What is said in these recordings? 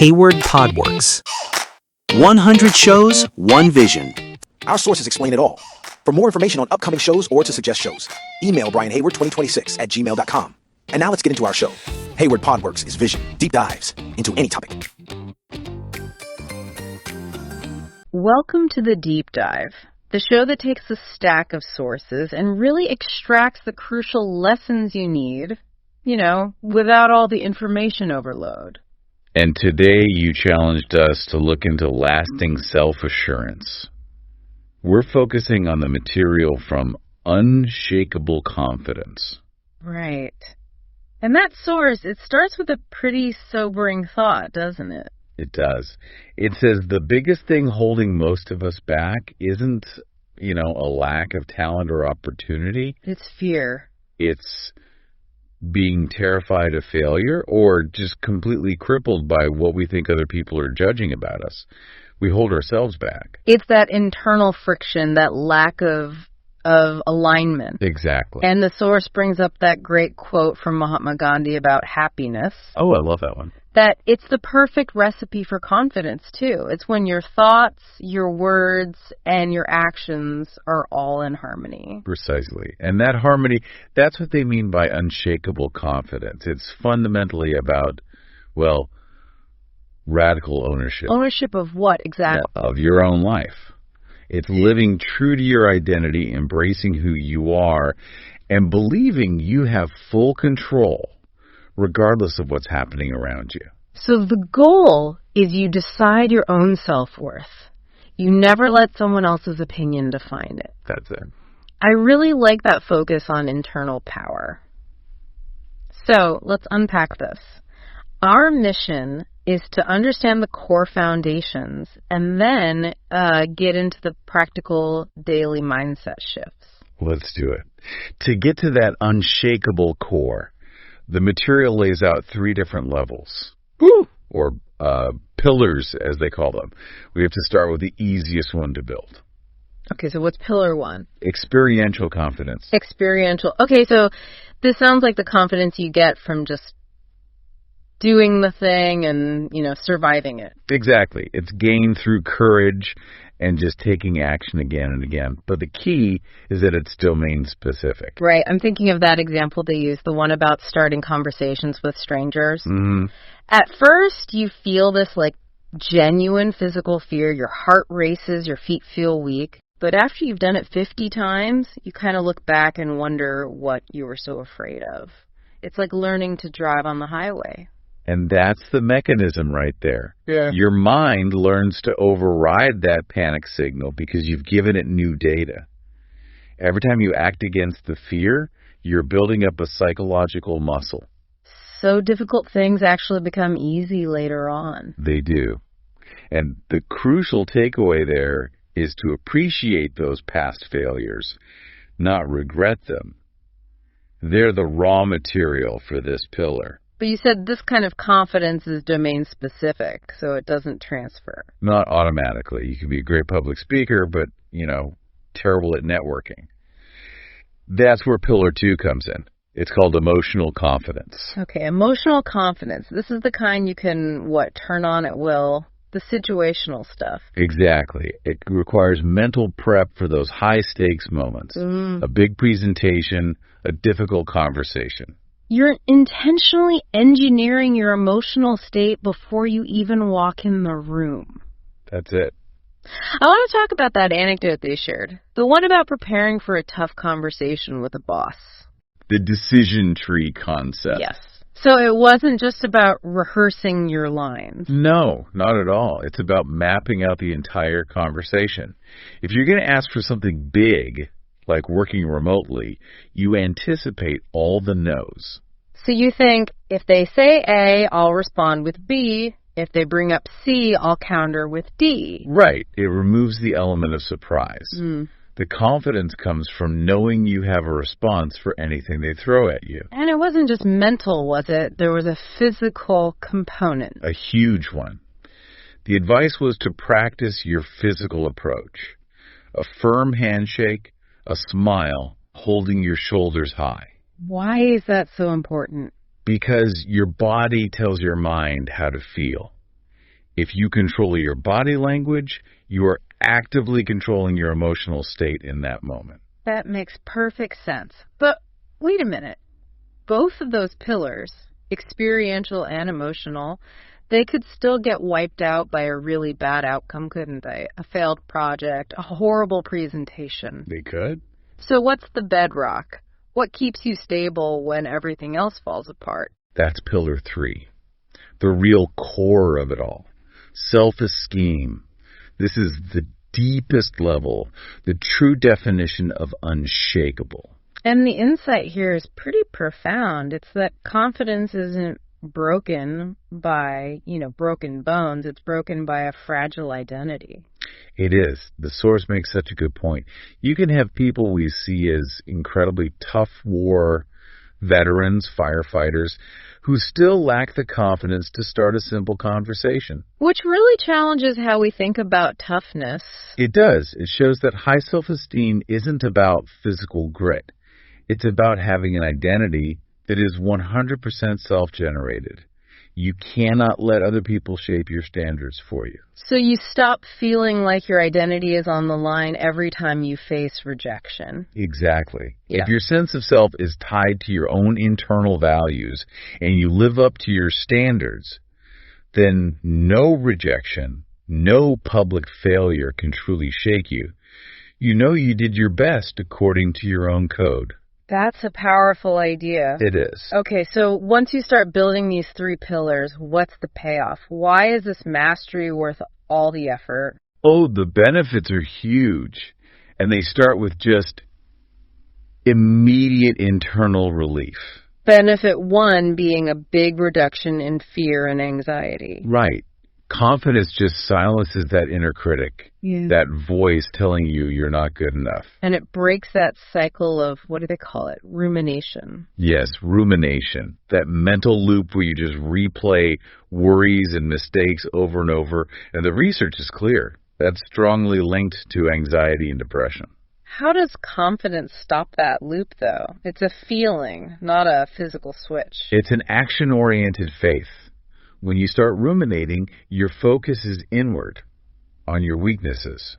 Hayward Podworks. 100 shows, one vision. Our sources explain it all. For more information on upcoming shows or to suggest shows, email brianhayward2026@gmail.com. And now let's get into our show. Hayward Podworks is vision, deep dives into any topic. Welcome to the Deep Dive, the show that takes a stack of sources and really extracts the crucial lessons you need, without all the information overload. And today you challenged us to look into lasting self-assurance. We're focusing on the material from Unshakeable Confidence. Right. And that source, it starts with a pretty sobering thought, doesn't it? It does. It says the biggest thing holding most of us back isn't, a lack of talent or opportunity. It's fear. It's being terrified of failure or just completely crippled by what we think other people are judging about us. We hold ourselves back. It's that internal friction, that lack of alignment. Exactly. And the source brings up that great quote from Mahatma Gandhi about happiness. Oh, I love that one. That it's the perfect recipe for confidence, too. It's when your thoughts, your words, and your actions are all in harmony. Precisely. And that harmony, that's what they mean by unshakable confidence. It's fundamentally about, radical ownership. Ownership of what exactly? Of your own life. It's living true to your identity, embracing who you are, and believing you have full control, regardless of what's happening around you. So the goal is you decide your own self-worth. You never let someone else's opinion define it. That's it. I really like that focus on internal power. So let's unpack this. Our mission is to understand the core foundations and then get into the practical daily mindset shifts. Let's do it. To get to that unshakable core, the material lays out 3 different levels, or pillars, as they call them. We have to start with the easiest one to build. Okay, so what's pillar 1? Experiential confidence. Experiential. Okay, so this sounds like the confidence you get from just doing the thing and, surviving it. Exactly. It's gained through courage and just taking action again and again. But the key is that it's domain specific. Right. I'm thinking of that example they use, the one about starting conversations with strangers. Mm-hmm. At first, you feel this genuine physical fear. Your heart races, your feet feel weak. But after you've done it 50 times, you kind of look back and wonder what you were so afraid of. It's like learning to drive on the highway. And that's the mechanism right there. Yeah. Your mind learns to override that panic signal because you've given it new data. Every time you act against the fear, you're building up a psychological muscle. So difficult things actually become easy later on. They do. And the crucial takeaway there is to appreciate those past failures, not regret them. They're the raw material for this pillar. But you said this kind of confidence is domain specific, so it doesn't transfer. Not automatically. You can be a great public speaker, but, terrible at networking. That's where pillar 2 comes in. It's called emotional confidence. Okay, emotional confidence. This is the kind you can, turn on at will. The situational stuff. Exactly. It requires mental prep for those high-stakes moments. A big presentation, a difficult conversation. You're intentionally engineering your emotional state before you even walk in the room. That's it. I want to talk about that anecdote they shared. The one about preparing for a tough conversation with a boss. The decision tree concept. Yes. So it wasn't just about rehearsing your lines. No, not at all. It's about mapping out the entire conversation. If you're going to ask for something big, like working remotely, you anticipate all the no's. So you think, if they say A, I'll respond with B. If they bring up C, I'll counter with D. Right. It removes the element of surprise. The confidence comes from knowing you have a response for anything they throw at you. And it wasn't just mental, was it? There was a physical component. A huge one. The advice was to practice your physical approach. A firm handshake, a smile, holding your shoulders high. Why is that so important? Because your body tells your mind how to feel. If you control your body language, you are actively controlling your emotional state in that moment. That makes perfect sense. But wait a minute. Both of those pillars, experiential and emotional, they could still get wiped out by a really bad outcome, couldn't they? A failed project, a horrible presentation. They could. So what's the bedrock? What keeps you stable when everything else falls apart? That's pillar 3. The real core of it all. Self-esteem. This is the deepest level, the true definition of unshakable. And the insight here is pretty profound. It's that confidence isn't broken by, broken bones. It's broken by a fragile identity. It is. The source makes such a good point. You can have people we see as incredibly tough war veterans, firefighters, who still lack the confidence to start a simple conversation. Which really challenges how we think about toughness. It does. It shows that high self-esteem isn't about physical grit. It's about having an identity that is 100% self-generated. You cannot let other people shape your standards for you. So you stop feeling like your identity is on the line every time you face rejection. Exactly. Yeah. If your sense of self is tied to your own internal values and you live up to your standards, then no rejection, no public failure can truly shake you. You know you did your best according to your own code. That's a powerful idea. It is. Okay, so once you start building these 3 pillars, what's the payoff? Why is this mastery worth all the effort? Oh, the benefits are huge. And they start with just immediate internal relief. Benefit 1 being a big reduction in fear and anxiety. Right. Confidence just silences that inner critic, that voice telling you you're not good enough. And it breaks that cycle of, what do they call it? Rumination. Yes, rumination. That mental loop where you just replay worries and mistakes over and over. And the research is clear. That's strongly linked to anxiety and depression. How does confidence stop that loop, though? It's a feeling, not a physical switch. It's an action-oriented faith. When you start ruminating, your focus is inward on your weaknesses.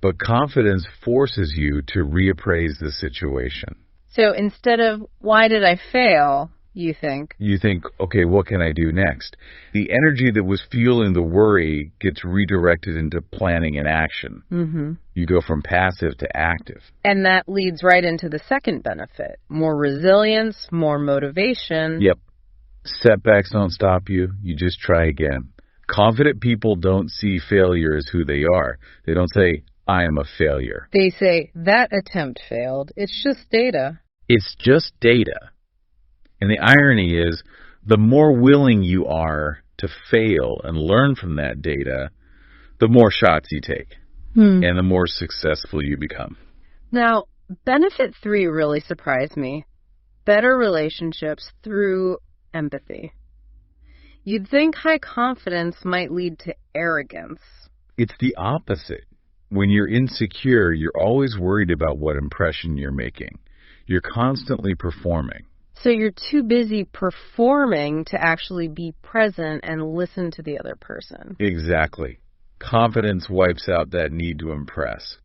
But confidence forces you to reappraise the situation. So instead of, why did I fail, you think, okay, what can I do next? The energy that was fueling the worry gets redirected into planning and action. Mm-hmm. You go from passive to active. And that leads right into the second benefit. More resilience, more motivation. Yep. Setbacks don't stop you. You just try again. Confident people don't see failure as who they are. They don't say, I am a failure. They say, that attempt failed. It's just data. It's just data. And the irony is, the more willing you are to fail and learn from that data, the more shots you take. And the more successful you become. Now, benefit 3 really surprised me. Better relationships through empathy. You'd think high confidence might lead to arrogance. It's the opposite. When you're insecure, you're always worried about what impression you're making. You're constantly performing. So you're too busy performing to actually be present and listen to the other person. Exactly. Confidence wipes out that need to impress.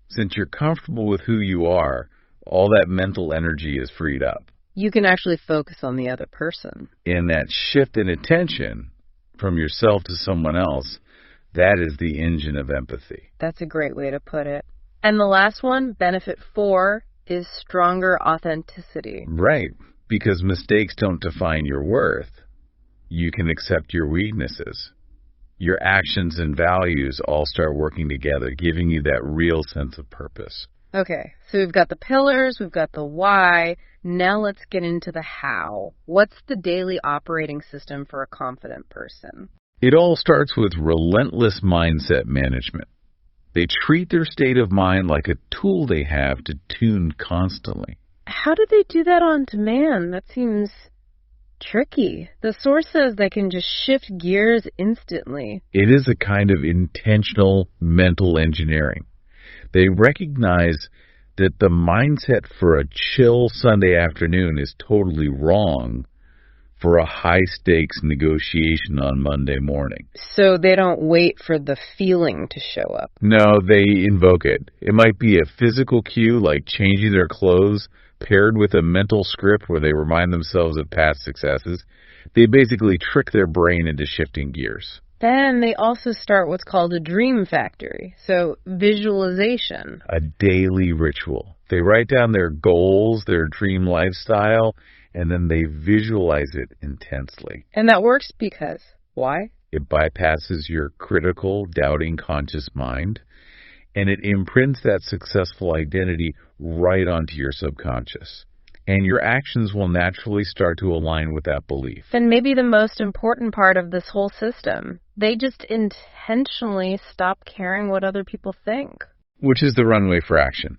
Since you're comfortable with who you are, all that mental energy is freed up. You can actually focus on the other person. And that shift in attention from yourself to someone else, that is the engine of empathy. That's a great way to put it. And the last one, benefit 4, is stronger authenticity. Right, because mistakes don't define your worth. You can accept your weaknesses. Your actions and values all start working together, giving you that real sense of purpose. Okay, so we've got the pillars, we've got the why. Now let's get into the how. What's the daily operating system for a confident person? It all starts with relentless mindset management. They treat their state of mind like a tool they have to tune constantly. How do they do that on demand? That seems tricky. The source says they can just shift gears instantly. It is a kind of intentional mental engineering. They recognize that the mindset for a chill Sunday afternoon is totally wrong for a high-stakes negotiation on Monday morning. So they don't wait for the feeling to show up. No, they invoke it. It might be a physical cue like changing their clothes, paired with a mental script where they remind themselves of past successes. They basically trick their brain into shifting gears. Then they also start what's called a dream factory, so visualization. A daily ritual. They write down their goals, their dream lifestyle, and then they visualize it intensely. And that works because, why? It bypasses your critical, doubting, conscious mind, and it imprints that successful identity right onto your subconscious. And your actions will naturally start to align with that belief. And maybe the most important part of this whole system, they just intentionally stop caring what other people think. Which is the runway for action.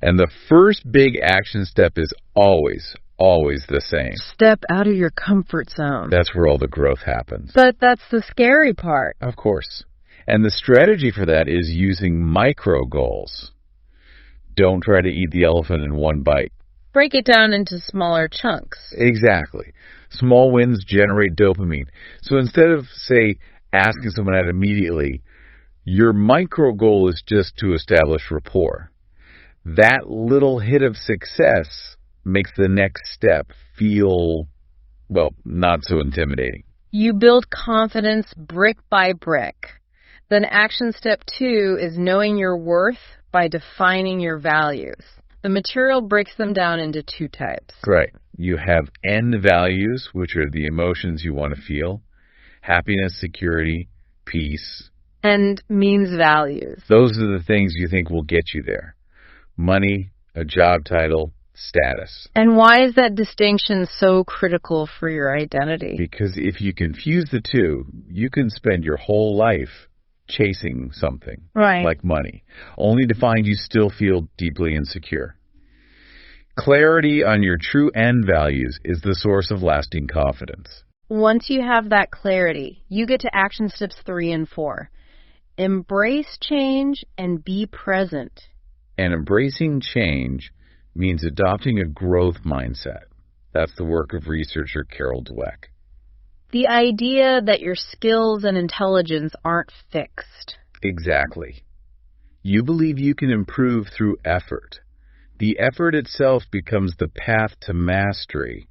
And the first big action step is always the same. Step out of your comfort zone. That's where all the growth happens. But that's the scary part. Of course. And the strategy for that is using micro goals. Don't try to eat the elephant in one bite. Break it down into smaller chunks. Exactly. Small wins generate dopamine. So instead of, say, asking someone out immediately, your micro goal is just to establish rapport. That little hit of success makes the next step feel, well, not so intimidating. You build confidence brick by brick. Then action step 2 is knowing your worth by defining your values. The material breaks them down into 2 types. Right. You have N values, which are the emotions you want to feel. Happiness, security, peace. And means values. Those are the things you think will get you there. Money, a job title, status. And why is that distinction so critical for your identity? Because if you confuse the two, you can spend your whole life chasing something, right, like money, only to find you still feel deeply insecure. Clarity on your true end values is the source of lasting confidence. Once you have that clarity, you get to action steps 3 and 4. Embrace change and be present. And embracing change means adopting a growth mindset. That's the work of researcher Carol Dweck. The idea that your skills and intelligence aren't fixed. Exactly. You believe you can improve through effort. The effort itself becomes the path to mastery,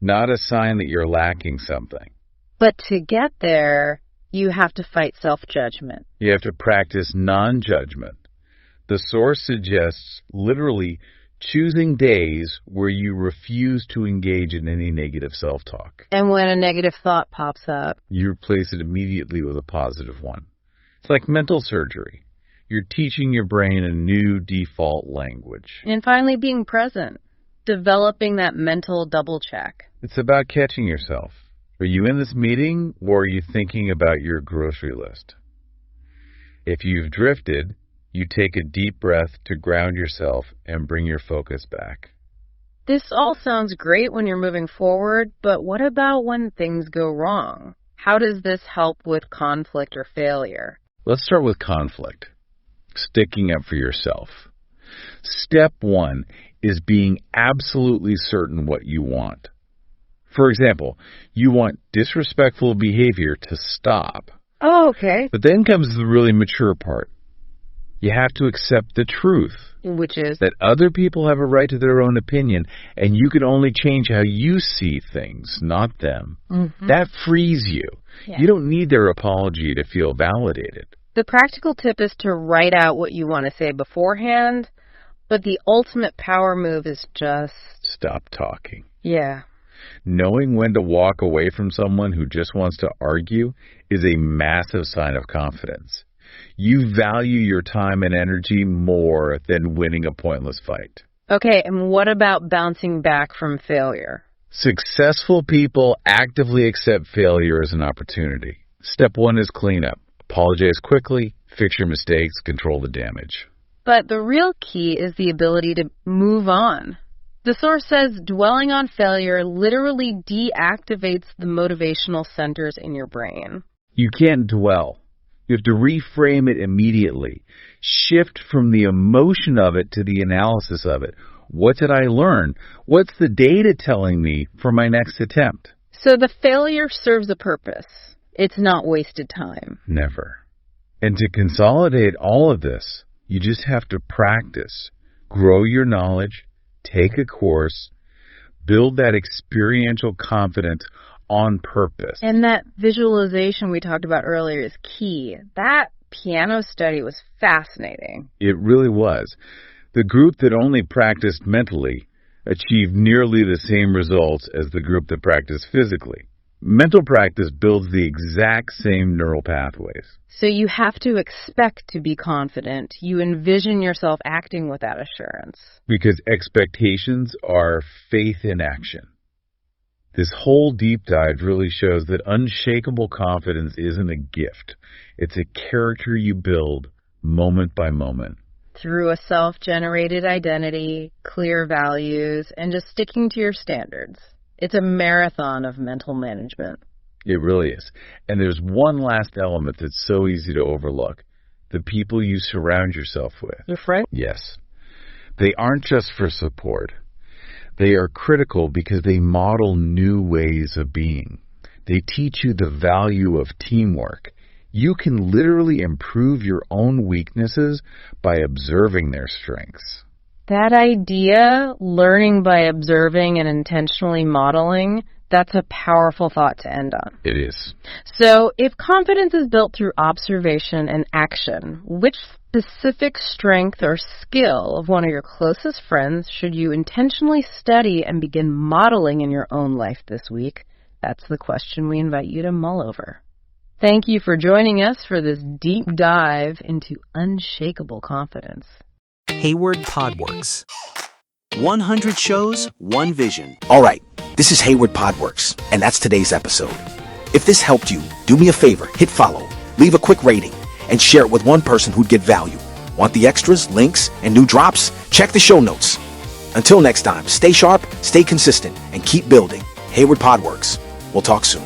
not a sign that you're lacking something. But to get there, you have to fight self-judgment. You have to practice non-judgment. The source suggests literally choosing days where you refuse to engage in any negative self-talk. And when a negative thought pops up, you replace it immediately with a positive one. It's like mental surgery. You're teaching your brain a new default language. And finally, being present. Developing that mental double check. It's about catching yourself. Are you in this meeting, or are you thinking about your grocery list? If you've drifted, you take a deep breath to ground yourself and bring your focus back. This all sounds great when you're moving forward, but what about when things go wrong? How does this help with conflict or failure? Let's start with conflict. Sticking up for yourself. Step 1 is being absolutely certain what you want. For example, you want disrespectful behavior to stop. Oh, okay. But then comes the really mature part. You have to accept the truth. Which is? That other people have a right to their own opinion, and you can only change how you see things, not them. Mm-hmm. That frees you. Yeah. You don't need their apology to feel validated. The practical tip is to write out what you want to say beforehand, but the ultimate power move is just... stop talking. Yeah. Knowing when to walk away from someone who just wants to argue is a massive sign of confidence. You value your time and energy more than winning a pointless fight. Okay, and what about bouncing back from failure? Successful people actively accept failure as an opportunity. Step 1 is cleanup. Apologize quickly, fix your mistakes, control the damage. But the real key is the ability to move on. The source says dwelling on failure literally deactivates the motivational centers in your brain. You can't dwell. You have to reframe it immediately. Shift from the emotion of it to the analysis of it. What did I learn? What's the data telling me for my next attempt? So the failure serves a purpose. It's not wasted time. Never. And to consolidate all of this, you just have to practice, grow your knowledge, take a course, build that experiential confidence on purpose. And that visualization we talked about earlier is key. That piano study was fascinating. It really was. The group that only practiced mentally achieved nearly the same results as the group that practiced physically. Mental practice builds the exact same neural pathways. So you have to expect to be confident. You envision yourself acting with that assurance. Because expectations are faith in action. This whole deep dive really shows that unshakable confidence isn't a gift. It's a character you build moment by moment. Through a self-generated identity, clear values, and just sticking to your standards. It's a marathon of mental management. It really is. And there's one last element that's so easy to overlook. The people you surround yourself with. Your friends? Yes. They aren't just for support. They are critical because they model new ways of being. They teach you the value of teamwork. You can literally improve your own weaknesses by observing their strengths. That idea, learning by observing and intentionally modeling, that's a powerful thought to end on. It is. So, if confidence is built through observation and action, which specific strength or skill of one of your closest friends should you intentionally study and begin modeling in your own life this week? That's the question we invite you to mull over. Thank you for joining us for this deep dive into unshakable confidence. Hayward Podworks. 100 shows, one vision. All right, this is Hayward Podworks, and that's today's episode. If this helped you, do me a favor, hit follow, leave a quick rating, and share it with one person who'd get value. Want the extras, links, and new drops? Check the show notes. Until next time, stay sharp, stay consistent, and keep building. Hayward Podworks. We'll talk soon.